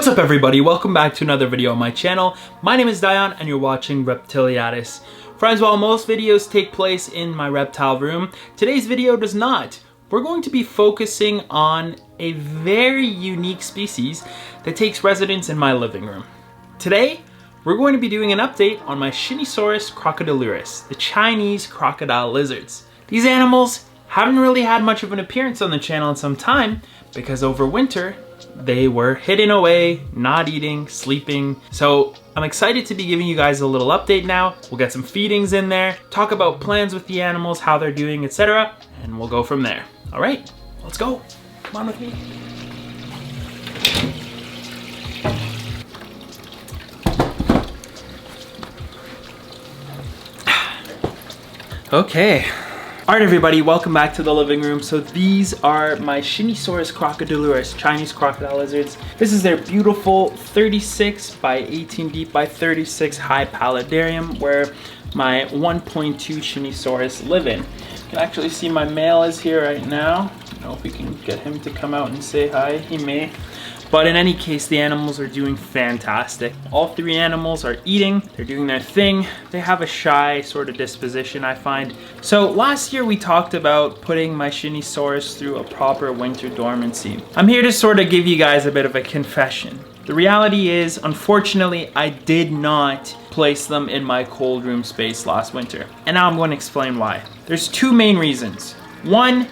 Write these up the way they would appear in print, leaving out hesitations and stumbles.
What's up everybody, welcome back to another video on my channel. My name is Dion and you're watching Reptiliatus. Friends, while most videos take place in my reptile room, today's video does not. We're going to be focusing on a very unique species that takes residence in my living room. Today, we're going to be doing an update on my Shinisaurus crocodilurus, the Chinese crocodile lizards. These animals haven't really had much of an appearance on the channel in some time because over winter, they were hidden away, not eating, sleeping. So I'm excited to be giving you guys a little update now. We'll get some feedings in there, talk about plans with the animals, how they're doing, etc. And we'll go from there. All right, let's go. Come on with me. Okay. All right, everybody, welcome back to the living room. So these are my Shinisaurus crocodilurus, Chinese crocodile lizards. This is their beautiful 36 by 18 deep by 36 high paludarium where my 1.2 Shinisaurus live in. You can actually see my male is here right now. I don't know if we can get him to come out and say hi. He may. But in any case, the animals are doing fantastic. All three animals are eating, they're doing their thing. They have a shy sort of disposition, I find. So last year we talked about putting my Shinisaurus through a proper winter dormancy. I'm here to sort of give you guys a bit of a confession. The reality is, unfortunately, I did not place them in my cold room space last winter. And now I'm going to explain why. There's two main reasons. One,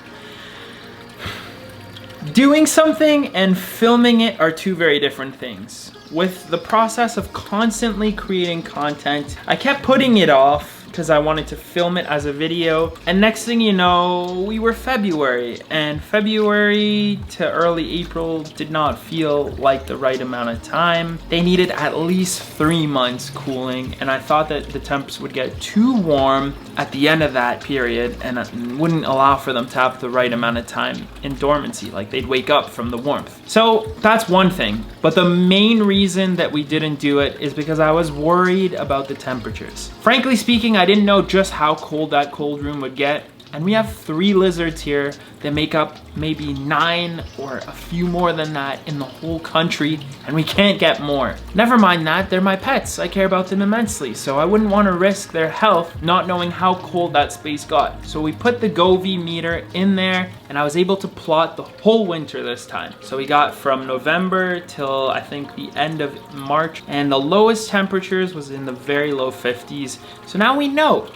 doing something and filming it are two very different things. With the process of constantly creating content, I kept putting it off because I wanted to film it as a video. And next thing you know, we were February, and February to early April did not feel like the right amount of time. They needed at least 3 months cooling, and I thought that the temps would get too warm at the end of that period and wouldn't allow for them to have the right amount of time in dormancy, like they'd wake up from the warmth. So that's one thing, but the main reason that we didn't do it is because I was worried about the temperatures. Frankly speaking, I didn't know just how cold that cold room would get. And we have 3 lizards here that make up maybe 9 or a few more than that in the whole country, and we can't get more. Never mind that, they're my pets. I care about them immensely, so I wouldn't want to risk their health not knowing how cold that space got. So we put the GoV meter in there, and I was able to plot the whole winter this time. So we got from November till I think the end of March, and the lowest temperatures was in the very low 50s. So now we know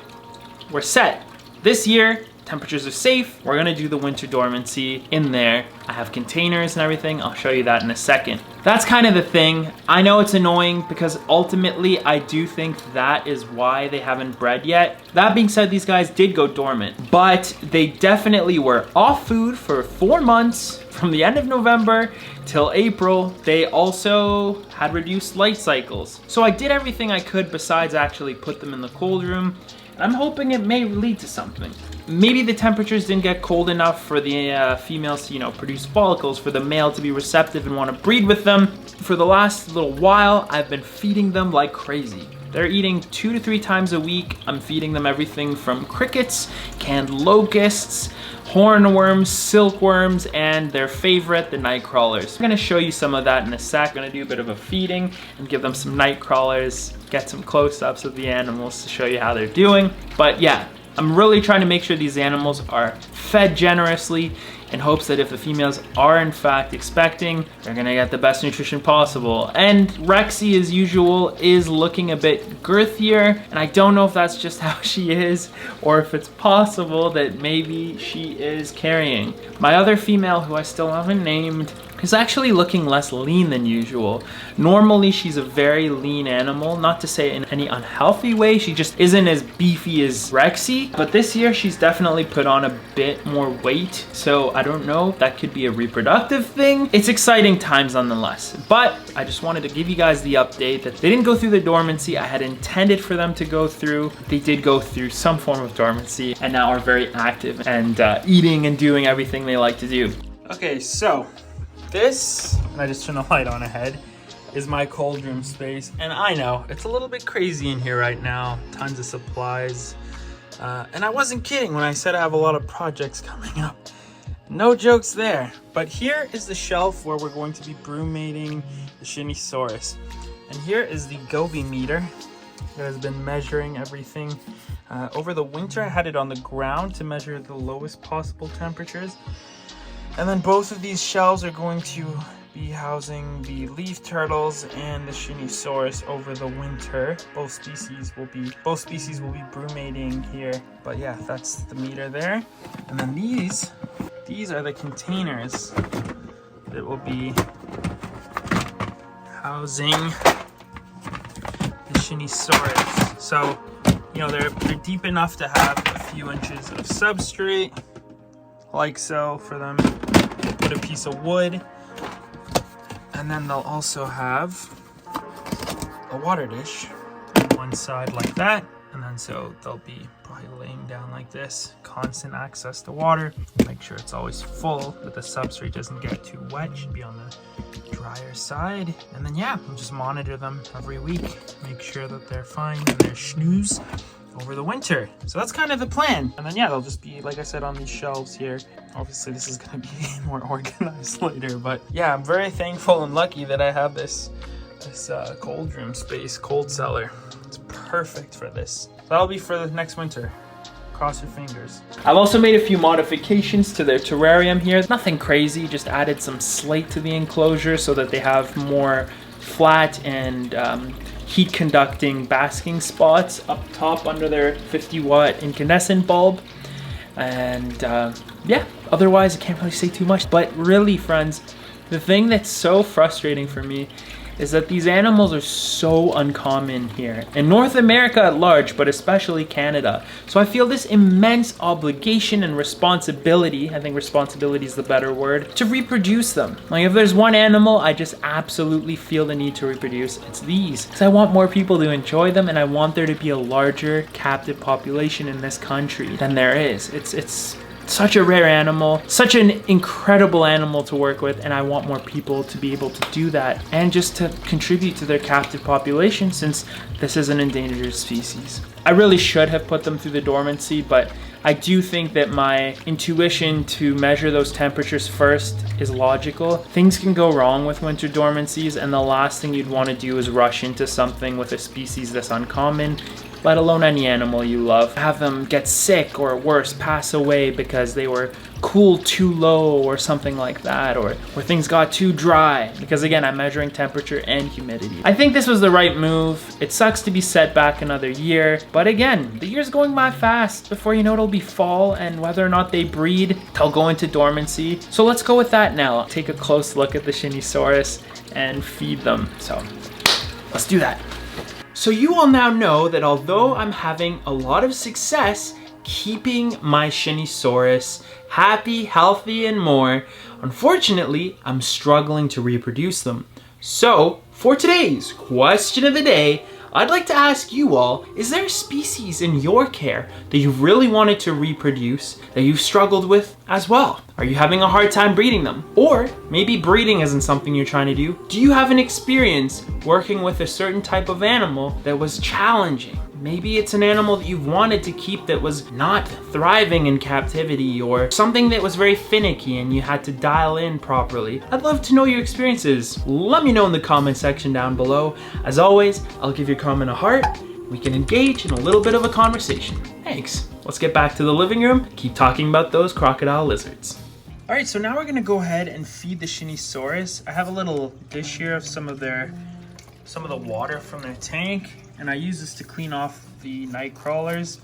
we're set. This year, temperatures are safe. We're gonna do the winter dormancy in there. I have containers and everything. I'll show you that in a second. That's kind of the thing. I know it's annoying because ultimately I do think that is why they haven't bred yet. That being said, these guys did go dormant, but they definitely were off food for 4 months from the end of November till April. They also had reduced light cycles. So I did everything I could besides actually put them in the cold room. I'm hoping it may lead to something. Maybe the temperatures didn't get cold enough for the females to, produce follicles, for the male to be receptive and want to breed with them. For the last little while, I've been feeding them like crazy. They're eating 2 to 3 times a week. I'm feeding them everything from crickets, canned locusts, hornworms, silkworms, and their favorite, the night crawlers. I'm gonna show you some of that in a sec. I'm gonna do a bit of a feeding and give them some night crawlers, get some close-ups of the animals to show you how they're doing. But yeah, I'm really trying to make sure these animals are fed generously in hopes that if the females are in fact expecting, they're gonna get the best nutrition possible. And Rexy, as usual, is looking a bit girthier, and I don't know if that's just how she is or if it's possible that maybe she is carrying. My other female, who I still haven't named, is actually looking less lean than usual. Normally she's a very lean animal, not to say in any unhealthy way, she just isn't as beefy as Rexy, but this year she's definitely put on a bit more weight, so I don't know if that could be a reproductive thing. It's exciting times nonetheless, but I just wanted to give you guys the update that they didn't go through the dormancy I had intended for them to go through. They did go through some form of dormancy and now are very active and eating and doing everything they like to do. Okay, so this, and I just turned the light on ahead, is my cold room space. And I know, it's a little bit crazy in here right now. Tons of supplies. And I wasn't kidding when I said I have a lot of projects coming up. No jokes there. But here is the shelf where we're going to be brumating the Shinisaurus. And here is the Gobi meter that has been measuring everything. Over the winter, I had it on the ground to measure the lowest possible temperatures. And then both of these shelves are going to be housing the leaf turtles and the Shinisaurus over the winter. Both species will be brumating here. But yeah, that's the meter there. And then these are the containers that will be housing the Shinisaurus. So, you know, they're deep enough to have a few inches of substrate, like so, for them to put a piece of wood. And then they'll also have a water dish on one side like that. And then so they'll be probably laying down like this, constant access to water. Make sure it's always full, that the substrate doesn't get too wet. Should be on the drier side. And then yeah, we'll just monitor them every week. Make sure that they're fine and they're snooze over the winter. So that's kind of the plan. And then yeah, they'll just be, like I said, on these shelves here. Obviously this is gonna be more organized later, but yeah, I'm very thankful and lucky that I have this cold room space, cold cellar. It's perfect for this. That'll be for the next winter. Cross your fingers. I've also made a few modifications to their terrarium here. Nothing crazy, just added some slate to the enclosure so that they have more flat and heat conducting basking spots up top under their 50-watt incandescent bulb. And yeah, otherwise I can't really say too much. But really, friends, the thing that's so frustrating for me is that these animals are so uncommon here in North America at large, but especially Canada. So I feel this immense obligation and responsibility, I think responsibility is the better word, to reproduce them. Like if there's one animal I just absolutely feel the need to reproduce, it's these. Because I want more people to enjoy them, and I want there to be a larger captive population in this country than there is. It's such a rare animal, such an incredible animal to work with, and I want more people to be able to do that and just to contribute to their captive population, since this is an endangered species. I really should have put them through the dormancy, but I do think that my intuition to measure those temperatures first is logical. Things can go wrong with winter dormancies, and the last thing you'd want to do is rush into something with a species this uncommon, let alone any animal you love. Have them get sick, or worse, pass away because they were cooled too low or something like that, or things got too dry, because again, I'm measuring temperature and humidity. I think this was the right move. It sucks to be set back another year, but again, the year's going by fast. Before you know, it'll be fall, and whether or not they breed, they'll go into dormancy. So let's go with that now. Take a close look at the Shinisaurus and feed them. So let's do that. So you all now know that although I'm having a lot of success keeping my Shinisaurus happy, healthy, and more, unfortunately, I'm struggling to reproduce them. So for today's question of the day, I'd like to ask you all, is there a species in your care that you really wanted to reproduce that you've struggled with as well? Are you having a hard time breeding them? Or maybe breeding isn't something you're trying to do. Do you have an experience working with a certain type of animal that was challenging? Maybe it's an animal that you've wanted to keep that was not thriving in captivity, or something that was very finicky and you had to dial in properly. I'd love to know your experiences. Let me know in the comment section down below. As always, I'll give your comment a heart. We can engage in a little bit of a conversation. Thanks. Let's get back to the living room, keep talking about those crocodile lizards. All right, so now we're gonna go ahead and feed the Shinisaurus. I have a little dish here of some of the water from their tank, and I use this to clean off the night crawlers.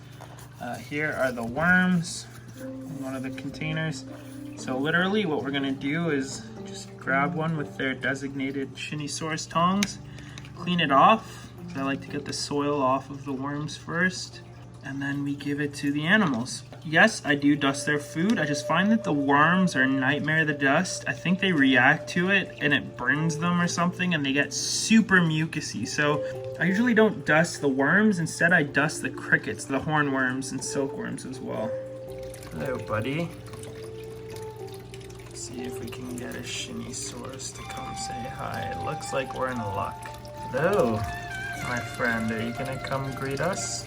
Here are the worms in one of the containers. So literally what we're gonna do is just grab one with their designated Shinisaurus tongs, clean it off. I like to get the soil off of the worms first, and then we give it to the animals. Yes, I do dust their food. I just find that the worms are a nightmare to dust. I think they react to it and it burns them or something, and they get super mucusy. So I usually don't dust the worms. Instead, I dust the crickets, the hornworms, and silkworms as well. Hello, buddy. Let's see if we can get a Shinisaurus to come say hi. It looks like we're in luck. Hello, my friend. Are you gonna come greet us?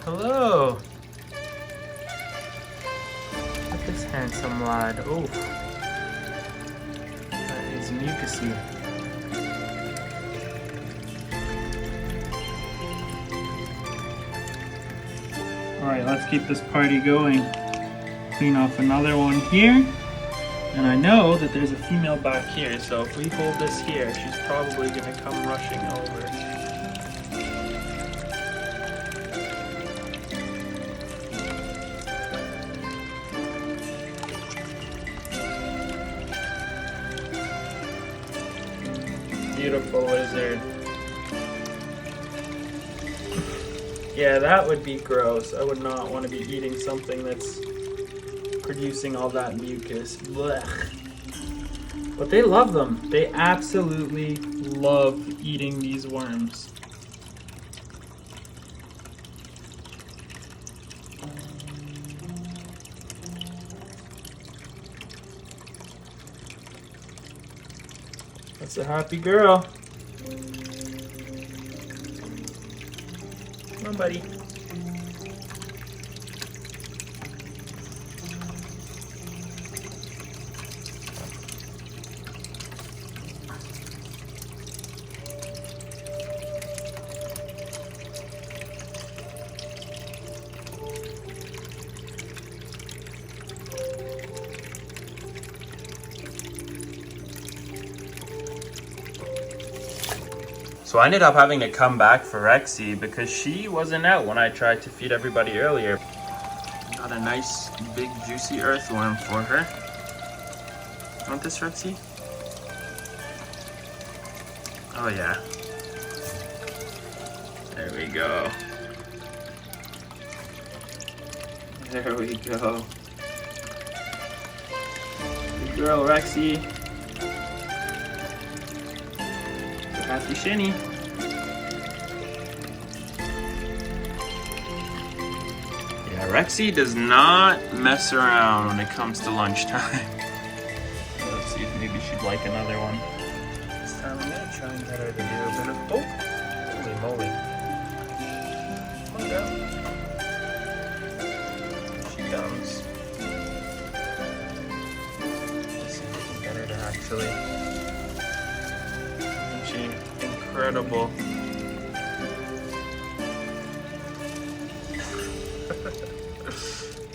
Hello. Look at this handsome lad. Oh, that is mucusy. Alright, let's keep this party going. Clean off another one here. And I know that there's a female back here, so if we hold this here, she's probably gonna come rushing over. Beautiful lizard. Yeah, that would be gross. I would not want to be eating something that's producing all that mucus. Blech. But they love them. They absolutely love eating these worms. That's a happy girl. Come on, buddy. So I ended up having to come back for Rexy because she wasn't out when I tried to feed everybody earlier. Got a nice big juicy earthworm for her. Want this, Rexy? Oh yeah. There we go. There we go. Good girl, Rexy. Happy Shiny. Yeah, Rexy does not mess around when it comes to lunchtime. Let's see if maybe she'd like another one. This time I'm gonna try and get her to do a bit of... Oh! Holy moly. Come on, girl. Here she comes. Let's see if we can get her to actually... Incredible.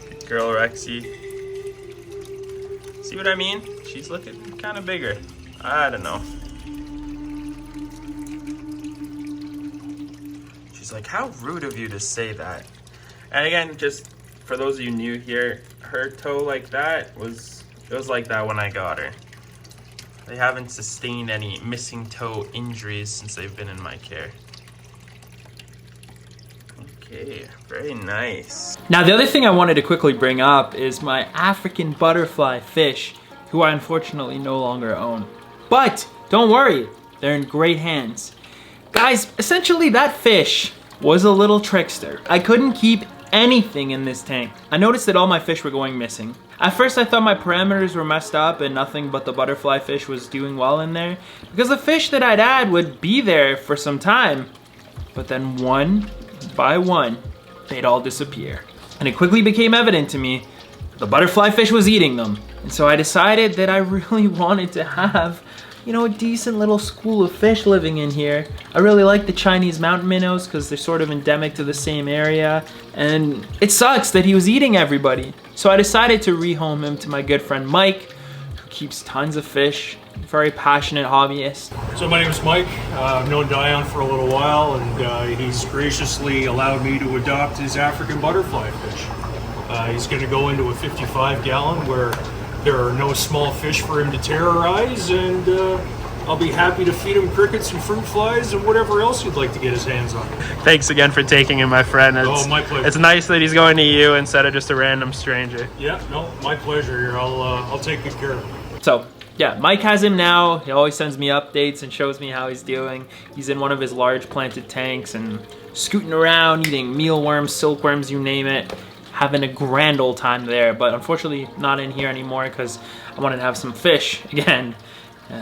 Good girl, Rexy. See what I mean? She's looking kind of bigger. I don't know. She's like, how rude of you to say that. And again, just for those of you new here, her toe like that it was like that when I got her. They haven't sustained any missing toe injuries since they've been in my care. Okay, very nice. Now the other thing I wanted to quickly bring up is my African butterfly fish, who I unfortunately no longer own. But don't worry, they're in great hands. Guys, essentially that fish was a little trickster. I couldn't keep anything in this tank. I noticed that all my fish were going missing. At first I thought my parameters were messed up and nothing but the butterfly fish was doing well in there, because the fish that I'd add would be there for some time, but then one by one they'd all disappear. And it quickly became evident to me the butterfly fish was eating them. And so I decided that I really wanted to have, you know, a decent little school of fish living in here. I really like the Chinese mountain minnows because they're sort of endemic to the same area. And it sucks that he was eating everybody. So I decided to rehome him to my good friend Mike, who keeps tons of fish, very passionate hobbyist. So my name is Mike. I've known Dion for a little while, and he's graciously allowed me to adopt his African butterfly fish. He's going to go into a 55-gallon where there are no small fish for him to terrorize, and I'll be happy to feed him crickets and fruit flies and whatever else you'd like to get his hands on. Thanks again for taking him, my friend. Oh, my pleasure. It's nice that he's going to you instead of just a random stranger. Yeah, no, my pleasure. Here, I'll take good care of him. So, yeah, Mike has him now. He always sends me updates and shows me how he's doing. He's in one of his large planted tanks and scooting around, eating mealworms, silkworms, you name it. Having a grand old time there, but unfortunately not in here anymore because I wanted to have some fish again.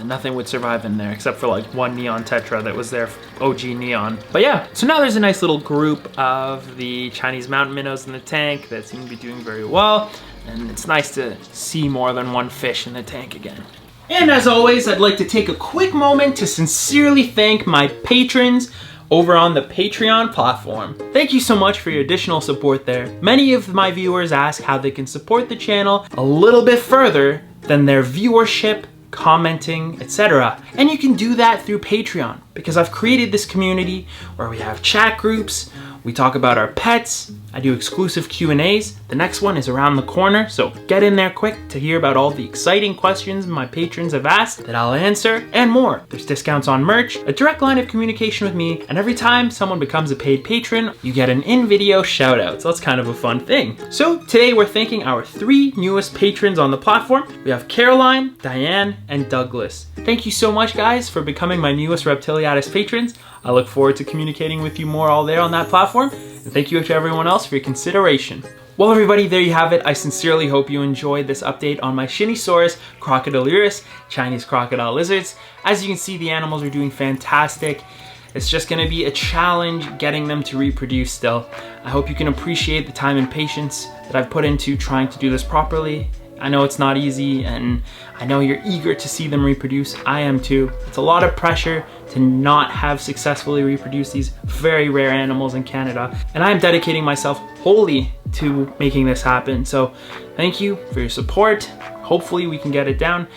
Nothing would survive in there except for like one neon tetra that was there, OG neon. But yeah, so now there's a nice little group of the Chinese mountain minnows in the tank that seem to be doing very well. And it's nice to see more than one fish in the tank again. And as always, I'd like to take a quick moment to sincerely thank my patrons over on the Patreon platform. Thank you so much for your additional support there. Many of my viewers ask how they can support the channel a little bit further than their viewership, commenting, etc. And you can do that through Patreon because I've created this community where we have chat groups, we talk about our pets, I do exclusive Q&As. The next one is around the corner, so get in there quick to hear about all the exciting questions my patrons have asked that I'll answer, and more. There's discounts on merch, a direct line of communication with me, and every time someone becomes a paid patron, you get an in-video shout-out, so that's kind of a fun thing. So today we're thanking our 3 newest patrons on the platform. We have Caroline, Diane, and Douglas. Thank you so much, guys, for becoming my newest Reptiliatus patrons. I look forward to communicating with you more all there on that platform. And thank you to everyone else for your consideration. Well, everybody, there you have it. I sincerely hope you enjoyed this update on my Shinisaurus crocodilurus, Chinese crocodile lizards. As you can see, the animals are doing fantastic. It's just gonna be a challenge getting them to reproduce still. I hope you can appreciate the time and patience that I've put into trying to do this properly. I know it's not easy, and I know you're eager to see them reproduce. I am too. It's a lot of pressure to not have successfully reproduced these very rare animals in Canada, and I am dedicating myself wholly to making this happen. So thank you for your support. Hopefully we can get it down.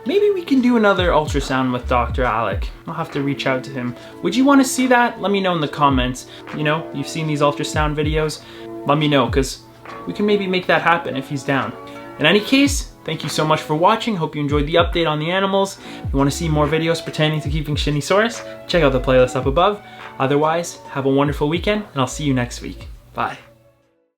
Maybe we can do another ultrasound with Dr. Alec. I'll have to reach out to him. Would you want to see that? Let me know in the comments. You know, you've seen these ultrasound videos. Let me know, because we can maybe make that happen if he's down. In any case, thank you so much for watching. Hope you enjoyed the update on the animals. If you want to see more videos pertaining to keeping Shinisaurus, check out the playlist up above. Otherwise, have a wonderful weekend, and I'll see you next week. Bye.